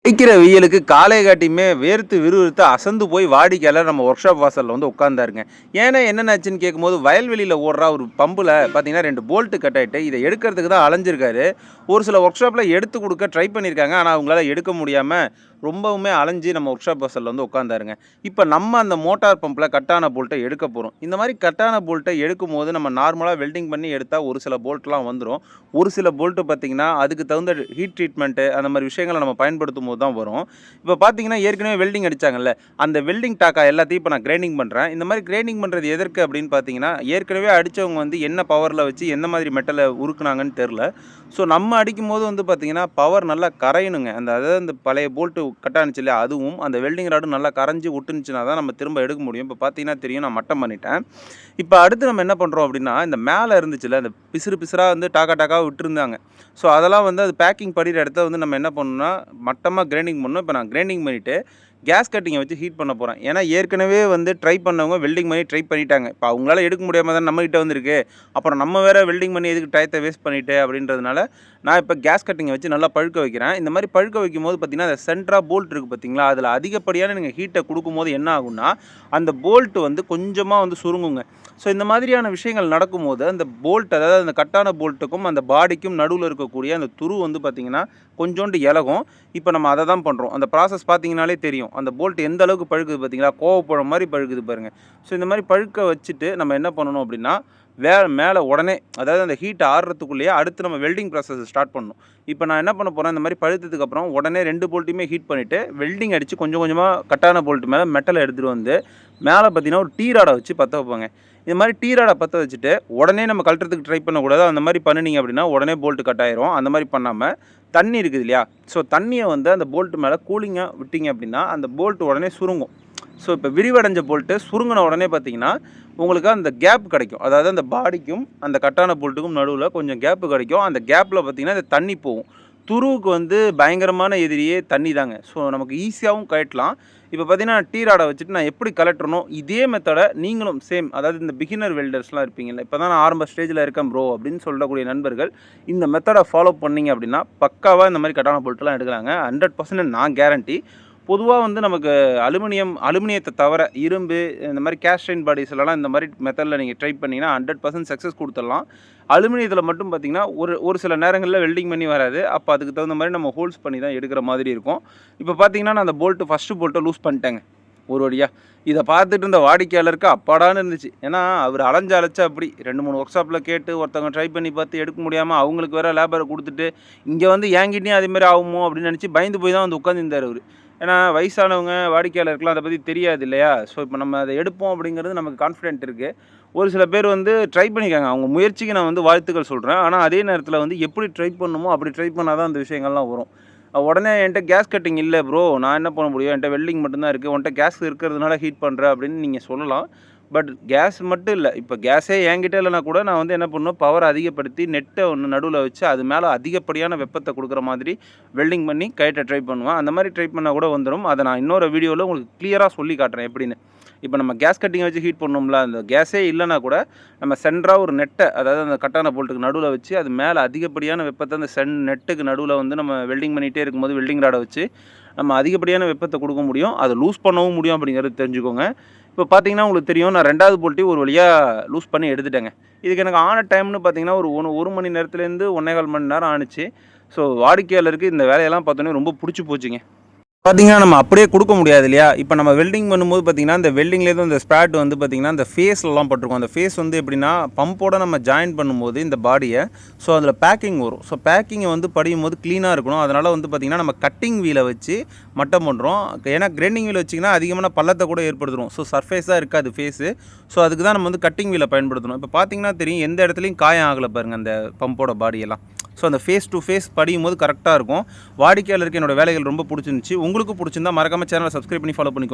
அடிக்கிற வெயிலுக்கு காலை காட்டியுமே வேர்த்து விறுவிறுத்து அசந்து போய் வாடிக்கையாளர் நம்ம ஒர்க் ஷாப் வாசலில் வந்து உட்காந்தாருங்க. ஏன்னா என்னென்னாச்சுன்னு கேட்கும்போது வயல்வெளியில் ஓடுறா ஒரு பம்பில் பார்த்தீங்கன்னா 2 போல்ட்டு கட் ஆகிட்டு இதை எடுக்கிறதுக்கு தான் அலைஞ்சிருக்காரு. ஒரு சில ஒர்க் ஷாப்பில் எடுத்து கொடுக்க ட்ரை பண்ணியிருக்காங்க. ஆனால் அவங்களால எடுக்க முடியாமல் ரொம்பவுமே அலைஞ்சு நம்ம ஒர்க் ஷாப் வாசலில் வந்து உட்காந்தாருங்க. இப்போ நம்ம அந்த மோட்டார் பம்பில் கட்டான போல்ட்டை எடுக்க போகிறோம். இந்த மாதிரி கட்டான போல்ட்டை எடுக்கும் போது நம்ம நார்மலாக வெல்டிங் பண்ணி எடுத்தால் ஒரு சில போல்ட்லாம் வந்துடும். ஒரு சில போல்ட்டு பார்த்திங்கன்னா அதுக்கு தகுந்த ஹீட் ட்ரீட்மெண்ட்டு அந்த மாதிரி விஷயங்களை நம்ம பயன்படுத்தும் போது தான் வரும். இப்போ பார்த்தீங்கன்னா ஏற்கனவே வெல்டிங் அடித்தாங்கல்ல, அந்த வெல்டிங் டாக்கா எல்லாத்தையும் இப்போ நான் கிரைண்டிங் பண்ணுறேன். இந்த மாதிரி கிரைண்டிங் பண்ணுறது எதற்கு அப்படின்னு பார்த்தீங்கன்னா, ஏற்கனவே அடித்தவங்க வந்து என்ன பவரில் வச்சு எந்த மாதிரி மெட்டலை உருக்குனாங்கன்னு தெரில. ஸோ நம்ம அடிக்கும்போது வந்து பார்த்திங்கன்னா பவர் நல்லா கரையணுங்க. அதாவது அந்த பழைய போல்ட்டு கட்டானுச்சு இல்லையா, அதுவும் அந்த வெல்டிங் ராடும் நல்லா கரைஞ்சி விட்டுனுச்சுனா தான் நம்ம திரும்ப எடுக்க முடியும். இப்போ பார்த்தீங்கன்னா தெரியும், நான் மட்டம் பண்ணிட்டேன். இப்போ அடுத்து நம்ம என்ன பண்ணுறோம் அப்படின்னா, இந்த மேலே இருந்துச்சுல்ல அந்த பிசுறு பிசுறாக வந்து டாக்கா விட்டுருந்தாங்க. ஸோ அதெல்லாம் வந்து அது பேக்கிங் படிகிற இடத்த வந்து நம்ம என்ன பண்ணணும்னா மட்டமாக கிரைண்டிங் பண்ணணும். இப்போ நான் கிரைண்டிங் பண்ணிவிட்டு கேஸ் கட்டிங்கை வச்சு ஹீட் பண்ண போகிறேன். ஏன்னா ஏற்கனவே வந்து ட்ரை பண்ணவங்க வெல்டிங் பண்ணி ட்ரை பண்ணிட்டாங்க. இப்போ அவங்களால எடுக்க முடியாமல் தான் நம்மகிட்ட வந்துருக்கு. அப்புறம் நம்ம வேறு வெல்டிங் பண்ணி எதுக்கு டயத்தை வேஸ்ட் பண்ணிவிட்டு அப்படின்றதுனால நான் இப்போ கேஸ் கட்டிங்கை வச்சு நல்லா பழுக்க வைக்கிறேன். இந்த மாதிரி பழுக்க வைக்கும்போது பார்த்திங்கன்னா அந்த சென்ட்ரா போல்ட் இருக்குது பார்த்திங்களா, அதில் அதிகப்படியான நீங்கள் ஹீட்டை கொடுக்கும்போது என்ன ஆகும்னா அந்த போல்ட்டு வந்து கொஞ்சமாக வந்து சுருங்குங்க. ஸோ இந்த மாதிரியான விஷயங்கள் நடக்கும்போது அந்த போல்ட், அதாவது அந்த கட்டான போல்ட்டுக்கும் அந்த பாடிக்கும் நடுவில் இருக்கக்கூடிய அந்த துரு வந்து பார்த்திங்கன்னா கொஞ்சோண்டு இலகும். இப்போ நம்ம அதை தான் பண்ணுறோம். அந்த ப்ராசஸ் பார்த்திங்கனாலே தெரியும். அந்த போல்ட் எந்த அளவுக்கு பழுக்குது பார்த்திங்களா, கோவப்பழம் மாதிரி பழுக்குது பாருங்கள். ஸோ இந்த மாதிரி பழுக்க வச்சுட்டு நம்ம என்ன பண்ணணும் அப்படின்னா மேலே உடனே, அதாவது அந்த ஹீட் ஆடுறதுக்குள்ளேயே அடுத்து நம்ம வெல்டிங் ப்ராசஸ் ஸ்டார்ட் பண்ணணும். இப்போ நான் என்ன பண்ண போகிறேன், இந்த மாதிரி பழுத்ததுக்கப்புறம் உடனே 2 போல்ட்டையுமே ஹீட் பண்ணிவிட்டு வெல்டிங் அடித்து கொஞ்சம் கொஞ்சமாக கட்டான போல்ட்டு மேலே மெட்டலை எடுத்துகிட்டு வந்து மேலே பார்த்திங்கன்னா ஒரு டீ ராடை வச்சு பற்ற வைப்பாங்க. இந்த மாதிரி டீ ராடை பற்ற வச்சுட்டு உடனே நம்ம கழட்டுறதுக்கு ட்ரை பண்ணக்கூடாது. அந்த மாதிரி பண்ணினீங்க அப்படின்னா உடனே போல்ட்டு கட் ஆயிரும். அந்த மாதிரி பண்ணாமல் தண்ணி இருக்குது இல்லையா, ஸோ தண்ணியை வந்து அந்த போல்ட்டு மேலே கூலிங்காக விட்டிங்க அப்படின்னா அந்த போல்ட்டு உடனே சுருங்கும். ஸோ இப்போ விரிவடைஞ்ச போல்ட்டு சுருங்கின உடனே பார்த்தீங்கன்னா உங்களுக்கு அந்த கேப் கிடைக்கும். அதாவது அந்த பாடிக்கும் அந்த கட்டான போல்ட்டுக்கும் நடுவில் கொஞ்சம் கேப்பு கிடைக்கும். அந்த கேப்பில் பார்த்தீங்கன்னா இந்த தண்ணி போகும். துருவுக்கு வந்து பயங்கரமான எதிரியே தண்ணி தாங்க. ஸோ நமக்கு ஈஸியாகவும் கழட்டலாம். இப்போ பார்த்தீங்கன்னா டீ ராடை வச்சுட்டு நான் எப்படி கலட்டுறணும், இதே மெத்தடை நீங்களும் சேம், அதாவது இந்த பிகினர் வெல்டர்ஸ்லாம் இருப்பீங்கல்ல, இப்போ தான் நான் ஆரம்ப ஸ்டேஜில் இருக்கேன் ப்ரோ அப்படின்னு சொல்லக்கூடிய நண்பர்கள் இந்த மெத்தடை ஃபாலோ பண்ணிங்க அப்படின்னா பக்காவாக இந்த மாதிரி கட்டான போல்ட்டுலாம் எடுக்கலாங்க. 100% நான் கேரண்டி. பொதுவாக வந்து நமக்கு அலுமினியத்தை தவிர இரும்பு இந்த மாதிரி கேஸ்டைன் பாடிஸ்லாம் இந்த மாதிரி மெத்தடில் நீங்கள் ட்ரை பண்ணிங்கன்னா 100% சக்ஸஸ் கொடுத்துடலாம். அலுமினியத்தில் மட்டும் பார்த்திங்கன்னா ஒரு சில நேரங்களில் வெல்டிங் பண்ணி வராது. அப்போ அதுக்கு தகுந்த மாதிரி நம்ம ஹோல்ஸ் பண்ணி தான் எடுக்கிற மாதிரி இருக்கும். இப்போ பார்த்திங்கன்னா நான் அந்த ஃபஸ்ட்டு போல்ட்டை லூஸ் பண்ணிட்டேங்க ஒரு வழியாக. இதை பார்த்துட்டு இருந்த வாடிக்கையாளருக்கு அப்பாடான்னு இருந்துச்சு. ஏன்னா அவர் அலைஞ்சா அப்படி 2-3 ஒர்க் ஷாப்பில் கேட்டு ஒருத்தவங்க ட்ரை பண்ணி பார்த்து எடுக்க முடியாமல் அவங்களுக்கு வேறு லேபரை கொடுத்துட்டு இங்கே வந்து என்கிட்டையும் அதேமாதிரி ஆகுமோ அப்படின்னு நினச்சி பயந்து போய் தான் வந்து உட்காந்துருந்தார் அவர். ஏன்னா வயசானவங்க வாடிக்கையாளருக்குலாம் அதை பற்றி தெரியாது இல்லையா. ஸோ இப்போ நம்ம அதை எடுப்போம் அப்படிங்கிறது நமக்கு கான்ஃபிடென்ட் இருக்குது. ஒரு சில பேர் வந்து ட்ரை பண்ணிக்காங்க. அவங்க முயற்சிக்கு நான் வந்து வாழ்த்துக்கள் சொல்கிறேன். ஆனால் அதே நேரத்தில் வந்து எப்படி ட்ரை பண்ணணுமோ அப்படி ட்ரை பண்ணால் தான் அந்த விஷயங்கள்லாம் வரும். உடனே என்கிட்ட கேஸ் கட்டிங் இல்லை ப்ரோ, நான் என்ன பண்ண முடியும், என்கிட்ட வெல்டிங் மட்டும்தான் இருக்குது, உன்கிட்ட கேஸ் இருக்கிறதுனால ஹீட் பண்ணுற அப்படின்னு நீங்கள் சொல்லலாம். பட் கேஸ் மட்டும் இல்லை, இப்போ கேஸே என்கிட்ட இல்லைனா கூட நான் வந்து என்ன பண்ணணும், பவரை அதிகப்படுத்தி நெட்டை ஒன்று நடுவில் வச்சு அது மேலே அதிகப்படியான வெப்பத்தை கொடுக்குற மாதிரி வெல்டிங் பண்ணி கைட்டை ட்ரை பண்ணுவேன். அந்த மாதிரி ட்ரை பண்ணால் கூட வந்துடும். அதை நான் இன்னொரு வீடியோவில் உங்களுக்கு கிளியராக சொல்லி காட்டுறேன் எப்படின்னு. இப்போ நம்ம கேஸ் கட்டிங்கை வச்சு ஹீட் பண்ணோம்ல, அந்த கேஸே இல்லைனா கூட நம்ம சென்டராக ஒரு நெட்டை, அதாவது அந்த கட்டான போல்ட்டுக்கு நடுவில் வச்சு அது மேலே அதிகப்படியான வெப்பத்தை அந்த நெட்டுக்கு நடுவில் வந்து நம்ம வெல்டிங் பண்ணிகிட்டே இருக்கும்போது வெல்டிங் ராடை வச்சு நம்ம அதிகப்படியான வெப்பத்தை கொடுக்க முடியும். அதை லூஸ் பண்ணவும் முடியும் அப்படிங்கிறது தெரிஞ்சுக்கோங்க. இப்போ பார்த்தீங்கன்னா உங்களுக்கு தெரியும், நான் 2வது போல்ட்டையும் ஒரு வழியாக லூஸ் பண்ணி எடுத்துட்டேங்க. இதுக்கு எனக்கு ஆன டைம்னு பார்த்தீங்கன்னா ஒரு மணி நேரத்துலேருந்து 1 1/4 மணி நேரம் ஆணுச்சு. ஸோ வாடிக்கையாளருக்கு இந்த வேலையெல்லாம் பார்த்தோன்னே ரொம்ப பிடிச்சி போச்சுங்க. பார்த்தீங்கன்னா நம்ம அப்படியே கொடுக்க முடியாது இல்லையா. இப்போ நம்ம வெல்டிங் பண்ணும்போது பார்த்தீங்கன்னா இந்த வெல்டிங்லேருந்து இந்த ஸ்ப்ராட் வந்து பார்த்திங்கன்னா இந்த ஃபேஸ்லலாம் பட்டிருக்கும். அந்த ஃபேஸ் வந்து எப்படின்னா பம்போடு நம்ம ஜாயின் பண்ணும்போது இந்த பாடியை, ஸோ அதில் பேக்கிங் வரும். ஸோ பேக்கிங்கை வந்து படியும் போது க்ளீனாக இருக்கணும். அதனால் வந்து பார்த்திங்கன்னா நம்ம கட்டிங் வீலை வச்சு மட்டம் பண்ணுறோம். ஏன்னா கிரைண்டிங் வீல் வச்சிங்கன்னா அதிகமான பள்ளத்தை கூட ஏற்படுத்தும். ஸோ சர்ஃபேஸாக இருக்காது ஃபேஸு. ஸோ அதுக்கு தான் நம்ம வந்து கட்டிங் வீலை பயன்படுத்தணும். இப்போ பார்த்திங்கன்னா தெரியும், எந்த இடத்துலையும் காயம் ஆகலை பாருங்கள் அந்த பம்போட பாடியெல்லாம். ஸோ அந்த ஃபேஸ் டு ஃபேஸ் படியும் போது கரெக்டாக இருக்கும். வாடிக்கையாளருக்கு என்னோடய வேலைகள் ரொம்ப பிடிச்சிருந்துச்சி. உங்களுக்கு பிடிச்சிருந்தா மறக்காமல் சேனலை சப்ஸ்கிரைப் பண்ணி ஃபாலோ பண்ணிக்கோங்க.